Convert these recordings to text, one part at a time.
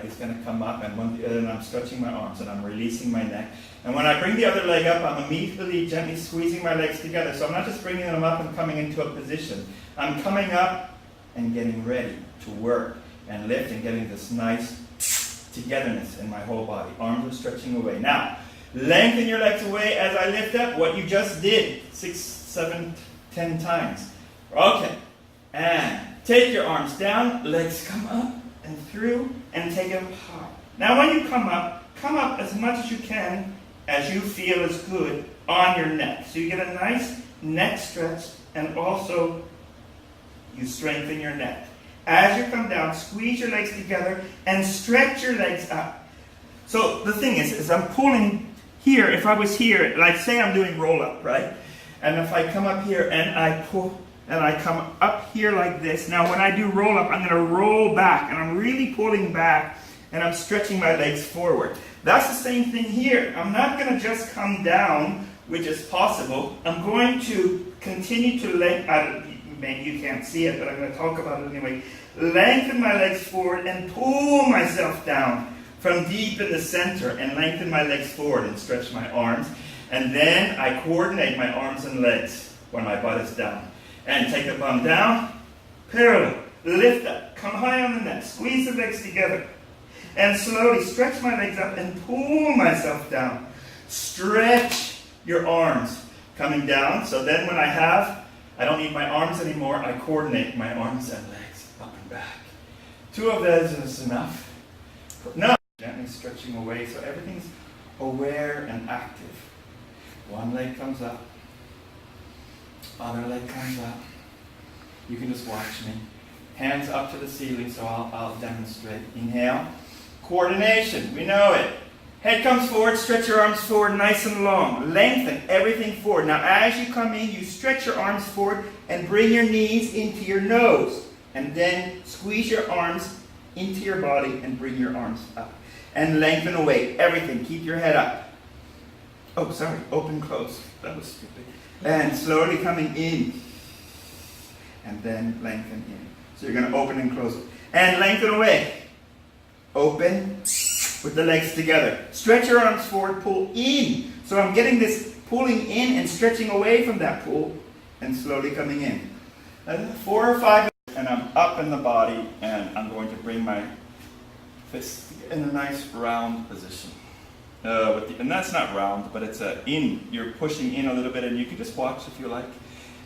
is going to come up, and I'm stretching my arms and I'm releasing my neck. And when I bring the other leg up, I'm immediately gently squeezing my legs together. So I'm not just bringing them up and coming into a position. I'm coming up and getting ready to work and lift and getting this nice togetherness in my whole body. Arms are stretching away. Now, lengthen your legs away as I lift up what you just did 6, 7, 10 times. Okay. And take your arms down, legs come up and through, and take them high. Now when you come up as much as you can, as you feel is good, on your neck. So you get a nice neck stretch, and also you strengthen your neck. As you come down, squeeze your legs together and stretch your legs up. So the thing is I'm pulling here. If I was here, like say I'm doing roll up, right? And if I come up here and I pull, and I come up here like this. Now when I do roll up, I'm going to roll back, and I'm really pulling back, and I'm stretching my legs forward. That's the same thing here. I'm not going to just come down, which is possible. I'm going to continue to maybe you can't see it, but I'm going to talk about it anyway. Lengthen my legs forward and pull myself down from deep in the center, and lengthen my legs forward and stretch my arms. And then I coordinate my arms and legs when my butt is down. And take the bum down, parallel, lift up, come high on the neck, squeeze the legs together, and slowly stretch my legs up and pull myself down. Stretch your arms coming down, so then when I don't need my arms anymore, I coordinate my arms and legs up and back. 2 of those is enough. No, gently stretching away so everything's aware and active. One leg comes up. Other leg comes up. You can just watch me. Hands up to the ceiling, so I'll demonstrate. Inhale. Coordination, we know it. Head comes forward, stretch your arms forward nice and long. Lengthen everything forward. Now as you come in, you stretch your arms forward and bring your knees into your nose. And then squeeze your arms into your body and bring your arms up. And lengthen away everything. Keep your head up. Oh, sorry. Open, close. That was stupid. And slowly coming in, and then lengthen in. So you're going to open and close it. And lengthen away. Open with the legs together. Stretch your arms forward, pull in. So I'm getting this pulling in and stretching away from that pull, and slowly coming in. 4 or 5, and I'm up in the body, and I'm going to bring my fist in a nice round position. And that's not round, but it's in. You're pushing in a little bit, and you can just watch if you like.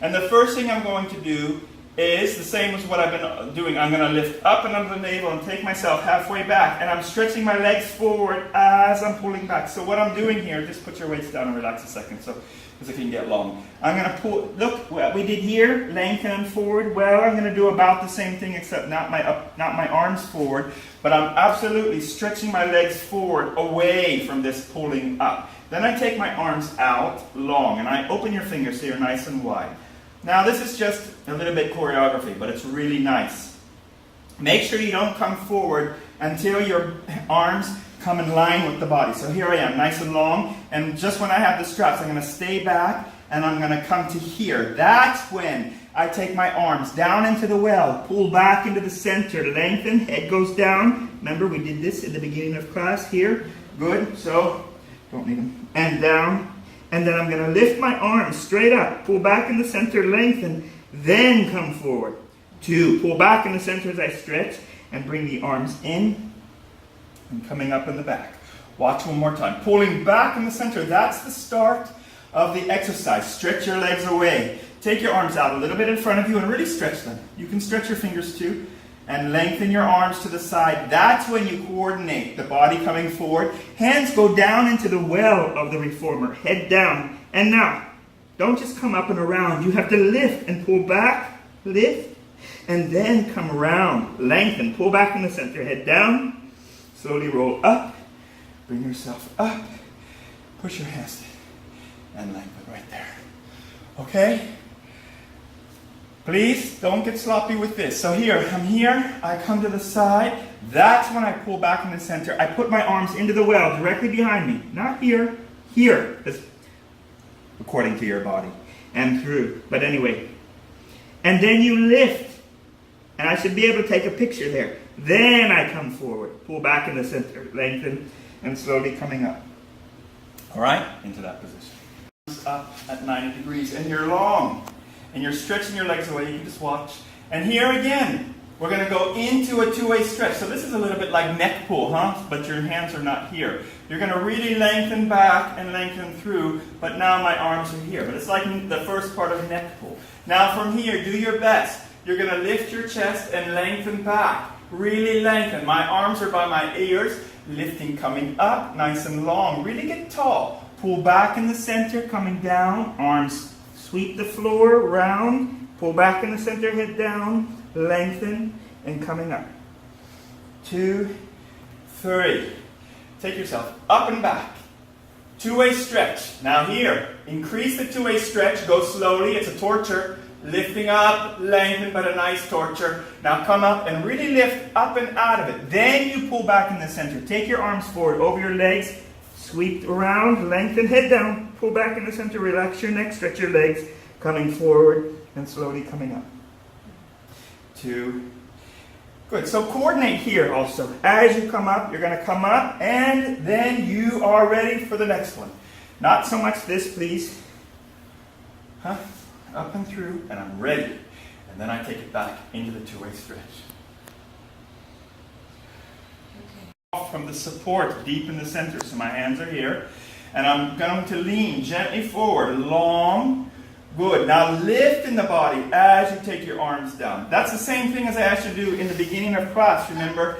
And the first thing I'm going to do is the same as what I've been doing. I'm going to lift up and under the navel and take myself halfway back, and I'm stretching my legs forward as I'm pulling back. So what I'm doing here, just put your weights down and relax a second, so because it can get long. I'm going to pull. Look what we did here, lengthen forward. Well, I'm going to do about the same thing, except not my arms forward, but I'm absolutely stretching my legs forward away from this pulling up. Then I take my arms out long, and I open your fingers so you're nice and wide. Now this is just a little bit choreography, but it's really nice. Make sure you don't come forward until your arms come in line with the body. So here I am, nice and long, and just when I have the straps, I'm going to stay back, and I'm going to come to here. That's when I take my arms down into the well, pull back into the center, lengthen, head goes down. Remember, we did this in the beginning of class here. Good, so, don't need them. And down. And then I'm going to lift my arms straight up, pull back in the center, lengthen, then come forward. 2, pull back in the center as I stretch, and bring the arms in, and coming up in the back. Watch one more time. Pulling back in the center, that's the start of the exercise. Stretch your legs away. Take your arms out a little bit in front of you and really stretch them. You can stretch your fingers too. And lengthen your arms to the side. That's when you coordinate the body coming forward. Hands go down into the well of the reformer. Head down. And now, don't just come up and around. You have to lift and pull back. Lift. And then come around. Lengthen. Pull back in the center. Head down. Slowly roll up. Bring yourself up. Push your hands in. And lengthen right there. Okay? Please don't get sloppy with this. So here, I'm here, I come to the side. That's when I pull back in the center. I put my arms into the well directly behind me. Not here, here, according to your body. And through. But anyway. And then you lift. And I should be able to take a picture there. Then I come forward. Pull back in the center. Lengthen and slowly coming up. All right? Into that position. Up at 90 degrees. And you're long. And you're stretching your legs away. You can just watch. And here again, we're going to go into a two-way stretch. So this is a little bit like neck pull, huh? But your hands are not here. You're going to really lengthen back and lengthen through. But now my arms are here. But it's like the first part of neck pull. Now from here, do your best. You're going to lift your chest and lengthen back. Really lengthen. My arms are by my ears. Lifting, coming up, nice and long. Really get tall. Pull back in the center, coming down. Arms sweep the floor, round. Pull back in the center, head down. Lengthen and coming up. 2, 3. Take yourself up and back. Two-way stretch. Now here, increase the two-way stretch. Go slowly. It's a torture. Lifting up, lengthen, but a nice torture. Now come up and really lift up and out of it. Then you pull back in the center. Take your arms forward over your legs. Sweep around, lengthen, head down. Pull back in the center. Relax your neck, stretch your legs. Coming forward and slowly coming up. 2. Good. So coordinate here also. As you come up, you're going to come up and then you are ready for the next one. Not so much this, please. Huh? Up and through, and I'm ready. And then I take it back into the two-way stretch. Okay. Off from the support, deep in the center. So my hands are here. And I'm going to lean gently forward, long. Good. Now lift in the body as you take your arms down. That's the same thing as I asked you to do in the beginning of class, remember?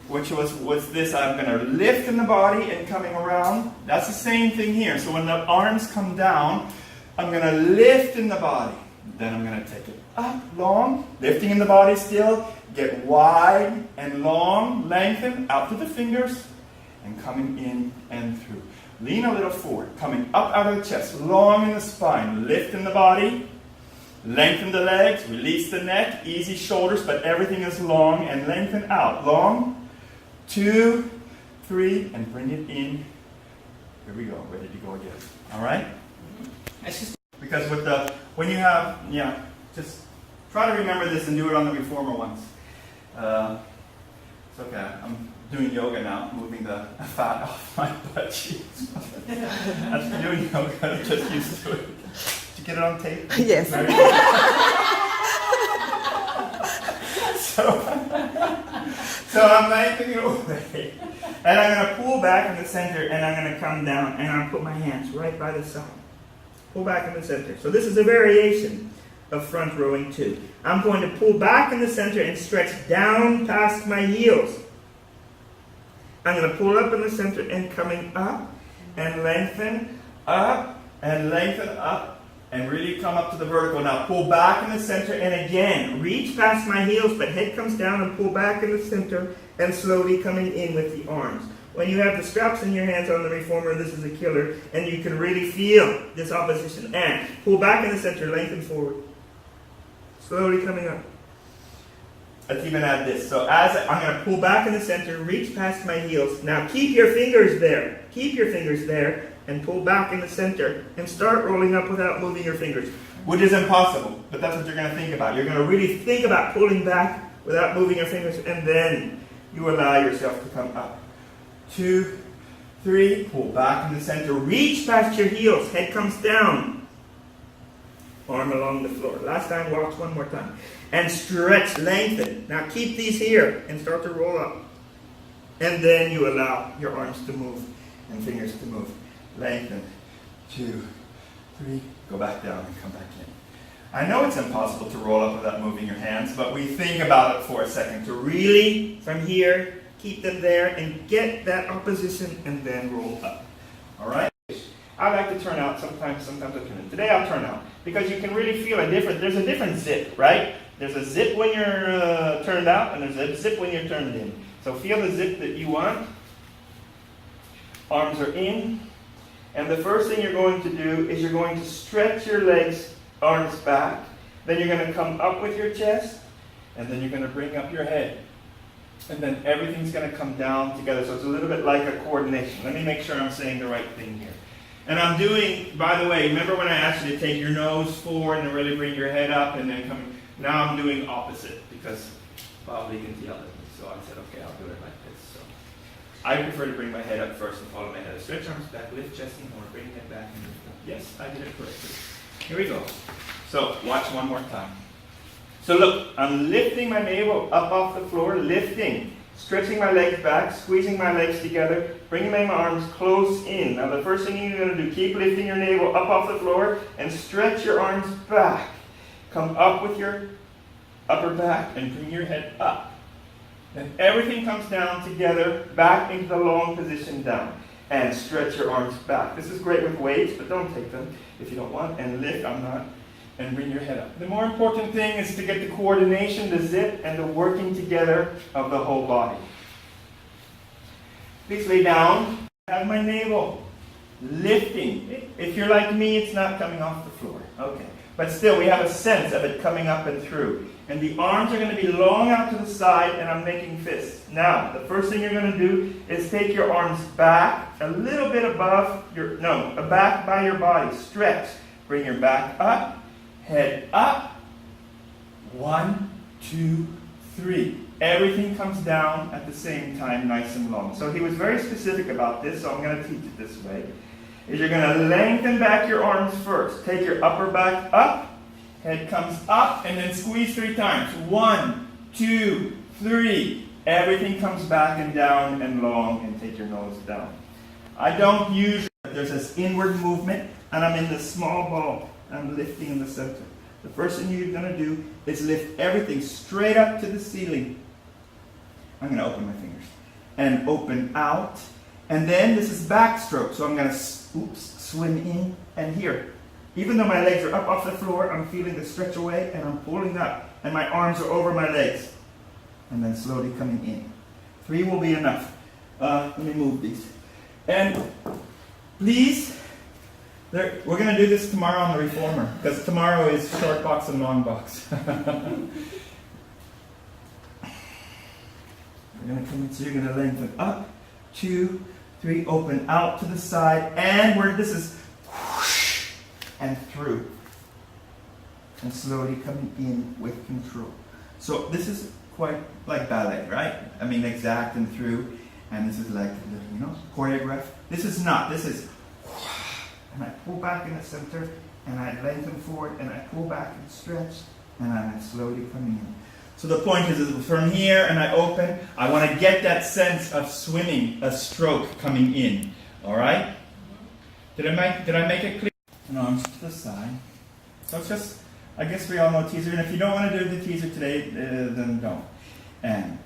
Which was this. I'm going to lift in the body and coming around. That's the same thing here. So when the arms come down, I'm going to lift in the body. Then I'm going to take it up, long. Lifting in the body still. Get wide and long. Lengthen out to the fingers. And coming in and through. Lean a little forward. Coming up out of the chest. Long in the spine. Lift in the body. Lengthen the legs. Release the neck. Easy shoulders, but everything is long. And lengthen out. Long. 2, 3. And bring it in. Here we go. Ready to go again. All right? It's just because when you have, just try to remember this and do it on the reformer ones. It's okay. I'm doing yoga now, moving the fat off my butt cheeks. After doing yoga, I'm just used to it. Did you get it on tape? Yes. So I'm lengthening away. And I'm going to pull back in the center and I'm going to come down and I'm going to put my hands right by the side. Pull back in the center. So this is a variation of front rowing 2. I'm going to pull back in the center and stretch down past my heels. I'm going to pull up in the center and coming up and lengthen up and lengthen up and really come up to the vertical. Now pull back in the center and again reach past my heels but head comes down and pull back in the center and slowly coming in with the arms. When you have the straps in your hands on the reformer, this is a killer, and you can really feel this opposition. And pull back in the center, lengthen forward. Slowly coming up. Let's even add this. So as I'm going to pull back in the center, reach past my heels. Now keep your fingers there. Keep your fingers there, and pull back in the center, and start rolling up without moving your fingers. Which is impossible, but that's what you're going to think about. You're going to really think about pulling back without moving your fingers, and then you allow yourself to come up. 2, 3, pull back in the center, reach past your heels, head comes down, arm along the floor. Last time, watch one more time. And stretch, lengthen. Now keep these here and start to roll up. And then you allow your arms to move and fingers to move. Lengthen. 2, 3, go back down and come back in. I know it's impossible to roll up without moving your hands, but we think about it for a second to really, from here, keep them there and get that opposition and then roll up. All right? I like to turn out sometimes I turn in. Today I'll turn out because you can really feel there's a different zip, right? There's a zip when you're turned out and there's a zip when you're turned in. So feel the zip that you want. Arms are in. And the first thing you're going to do is you're going to stretch your legs, arms back. Then you're going to come up with your chest. And then you're going to bring up your head. And then everything's going to come down together. So it's a little bit like a coordination. Let me make sure I'm saying the right thing here. And I'm doing, by the way, remember when I asked you to take your nose forward and really bring your head up and then come. Now I'm doing opposite because probably going to yell at me. So I said, okay, I'll do it like this. So I prefer to bring my head up first and follow my head. Stretch arms back, lift chest and more, bring it back and lift up. Yes, I did it correctly. Here we go. So watch one more time. So look, I'm lifting my navel up off the floor, lifting, stretching my legs back, squeezing my legs together, bringing my arms close in. Now the first thing you're going to do, keep lifting your navel up off the floor and stretch your arms back. Come up with your upper back and bring your head up. Then everything comes down together, back into the long position down. And stretch your arms back. This is great with weights, but don't take them if you don't want. And lift, I'm not. And bring your head up. The more important thing is to get the coordination, the zip, and the working together of the whole body. Please lay down. I have my navel lifting. If you're like me, it's not coming off the floor. Okay. But still, we have a sense of it coming up and through. And the arms are going to be long out to the side, and I'm making fists. Now, the first thing you're going to do is take your arms back, a little bit above your, back by your body. Stretch. Bring your back up. Head up. 1, 2, 3. Everything comes down at the same time, nice and long. So he was very specific about this, so I'm going to teach it this way. Is you're going to lengthen back your arms first. Take your upper back up. Head comes up, and then squeeze 3 times. 1, 2, 3. Everything comes back and down and long, and take your nose down. I don't usually, there's this inward movement, and I'm in the small ball. I'm lifting in the center. The first thing you're going to do is lift everything straight up to the ceiling. I'm going to open my fingers. And open out. And then this is backstroke. So I'm going to swim in and here. Even though my legs are up off the floor, I'm feeling the stretch away and I'm pulling up. And my arms are over my legs. And then slowly coming in. 3 will be enough. Let me move these. And please, we're going to do this tomorrow on the Reformer, because tomorrow is short box and long box. We're going to come in, so you're going to lengthen up, 2, 3, open out to the side, and this is whoosh, and through. And slowly coming in with control. So this is quite like ballet, right? I mean, exact and through, and this is like, choreographed. This is not, this is and I pull back in the center, and I lengthen forward, and I pull back and stretch, and I'm slowly coming in. So the point is from here, and I open, I want to get that sense of swimming, a stroke coming in. All right? Did I make it clear? And arms to the side. So it's just, I guess we all know teaser, and if you don't want to do the teaser today, then don't. And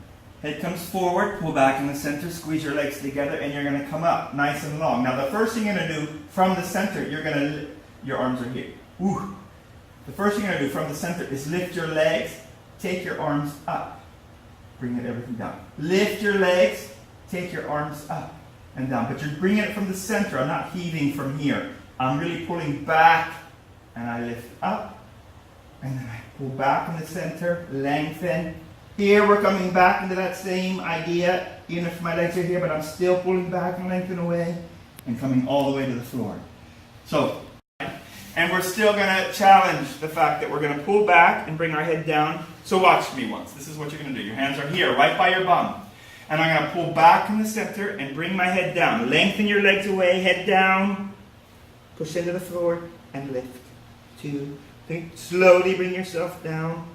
head comes forward, pull back in the center, squeeze your legs together, and you're going to come up nice and long. Now the first thing you're going to do from the center, your arms are here. Woo. The first thing you're going to do from the center is lift your legs, take your arms up, bring everything down. Lift your legs, take your arms up and down. But you're bringing it from the center. I'm not heaving from here. I'm really pulling back, and I lift up, and then I pull back in the center, lengthen. Here we're coming back into that same idea, even if my legs are here, but I'm still pulling back and lengthening away and coming all the way to the floor. So, and we're still going to challenge the fact that we're going to pull back and bring our head down. So watch me once. This is what you're going to do. Your hands are here, right by your bum. And I'm going to pull back in the center and bring my head down. Lengthen your legs away, head down. Push into the floor and lift. 2, 3. Slowly bring yourself down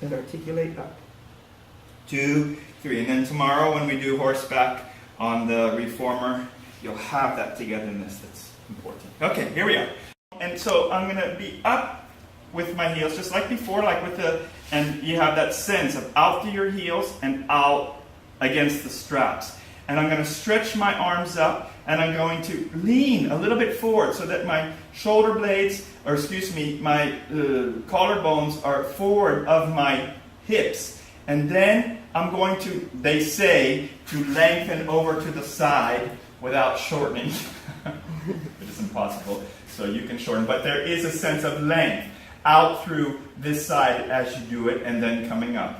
and articulate up. 2, 3. And then tomorrow when we do horseback on the Reformer, you'll have that togetherness that's important. Okay, here we are. And so I'm going to be up with my heels, just like before, and you have that sense of out through your heels and out against the straps. And I'm going to stretch my arms up, and I'm going to lean a little bit forward so that my shoulder blades, my collarbones are forward of my hips. And then I'm going to, they say, to lengthen over to the side without shortening. It is impossible, so you can shorten. But there is a sense of length out through this side as you do it, and then coming up.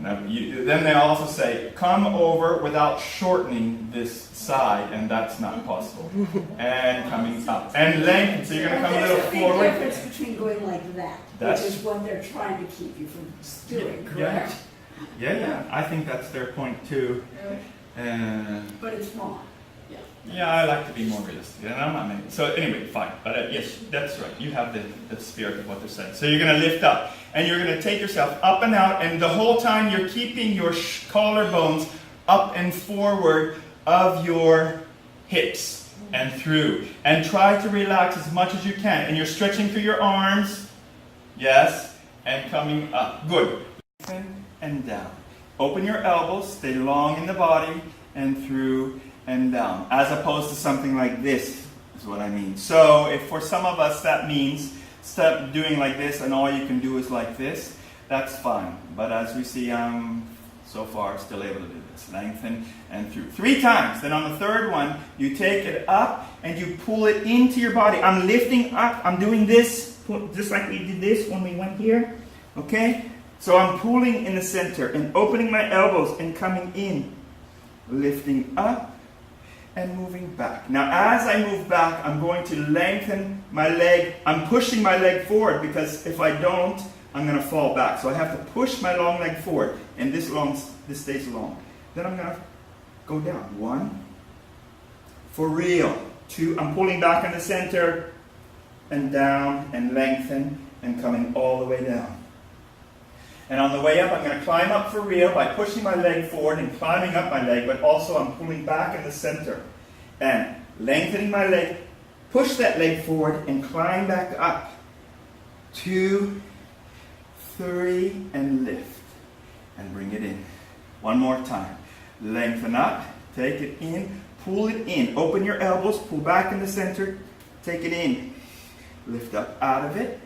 Then they also say, come over without shortening this side, and that's not possible. And coming up. And lengthen, so you're going to come a little forward. There's a big difference between going like that, which is what they're trying to keep you from doing, correct? Yeah, I think that's their point too. But it's wrong. Yeah, I like to be more realistic, and I'm not making. So anyway, fine. But yes, that's right. You have the spirit of what they're saying. So you're going to lift up, and you're going to take yourself up and out, and the whole time you're keeping your collarbones up and forward of your hips and through. And try to relax as much as you can. And you're stretching through your arms, yes, and coming up. Good. And down. Open your elbows. Stay long in the body and through and down, as opposed to something like this, is what I mean. So if for some of us that means stop doing like this and all you can do is like this, that's fine. But as we see, I'm so far still able to do this. Lengthen and through. 3 times. Then on the third one, you take it up and you pull it into your body. I'm lifting up. I'm doing this, just like we did this when we went here. Okay? So I'm pulling in the center and opening my elbows and coming in. Lifting up and moving back. Now as I move back, I'm going to lengthen my leg. I'm pushing my leg forward because if I don't, I'm going to fall back. So I have to push my long leg forward, and this stays long. Then I'm going to go down. 1. For real. 2. I'm pulling back in the center and down and lengthen and coming all the way down. And on the way up, I'm going to climb up for real by pushing my leg forward and climbing up my leg, but also I'm pulling back in the center and lengthening my leg, push that leg forward and climb back up. 2, 3, and lift. And bring it in. One more time. Lengthen up, take it in, pull it in. Open your elbows, pull back in the center, take it in. Lift up out of it.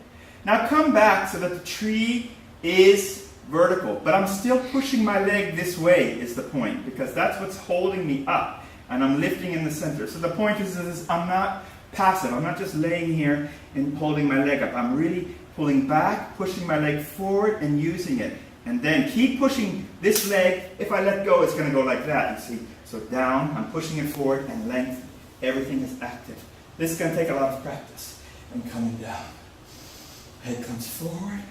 Now come back so that the tree is vertical, but I'm still pushing my leg this way is the point, because that's what's holding me up, and I'm lifting in the center. So the point is I'm not passive. I'm not just laying here and holding my leg up. I'm really pulling back, pushing my leg forward and using it, and then keep pushing this leg. If I let go, it's going to go like that, you see. So down, I'm pushing it forward, and length, everything is active. This is going to take a lot of practice. And coming down. Head comes forward.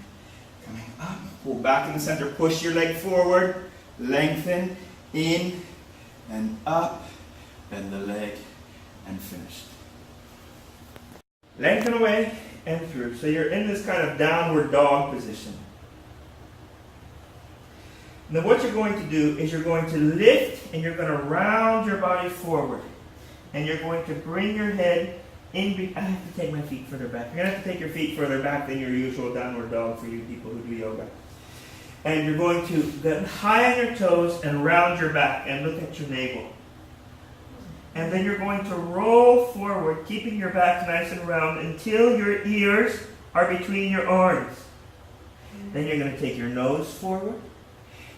Coming up, pull back in the center, push your leg forward, lengthen, in and up, bend the leg, and finished. Lengthen away and through. So you're in this kind of downward dog position. Now what you're going to do is you're going to lift and you're going to round your body forward. And you're going to bring your head in. I have to take my feet further back. You're going to have to take your feet further back than your usual downward dog for you people who do yoga. And you're going to get high on your toes and round your back and look at your navel. And then you're going to roll forward, keeping your back nice and round until your ears are between your arms. Then you're going to take your nose forward.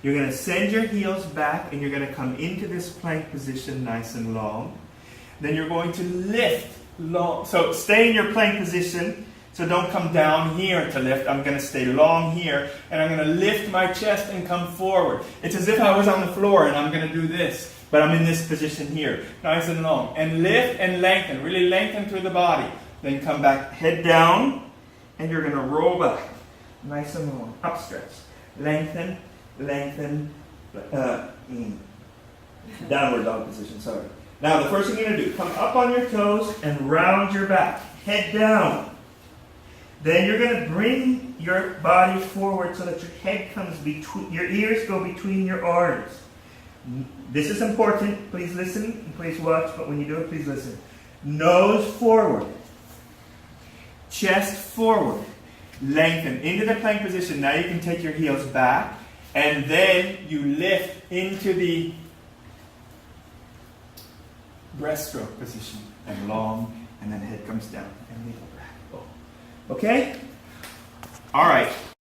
You're going to send your heels back and you're going to come into this plank position nice and long. Then you're going to lift long. So stay in your plank position. So don't come down here to lift. I'm going to stay long here. And I'm going to lift my chest and come forward. It's as if I was on the floor and I'm going to do this. But I'm in this position here. Nice and long. And lift and lengthen. Really lengthen through the body. Then come back, head down. And you're going to roll back. Nice and long. Upstretch. Lengthen, lengthen, in. Downward dog position, sorry. Now the first thing you're going to do, come up on your toes and round your back. Head down. Then you're going to bring your body forward so that your head comes between, your ears go between your arms. This is important. Please listen and please watch, but when you do it, please listen. Nose forward. Chest forward. Lengthen into the plank position. Now you can take your heels back and then you lift into the breaststroke position and long, and then head comes down and we go back. Okay? All right.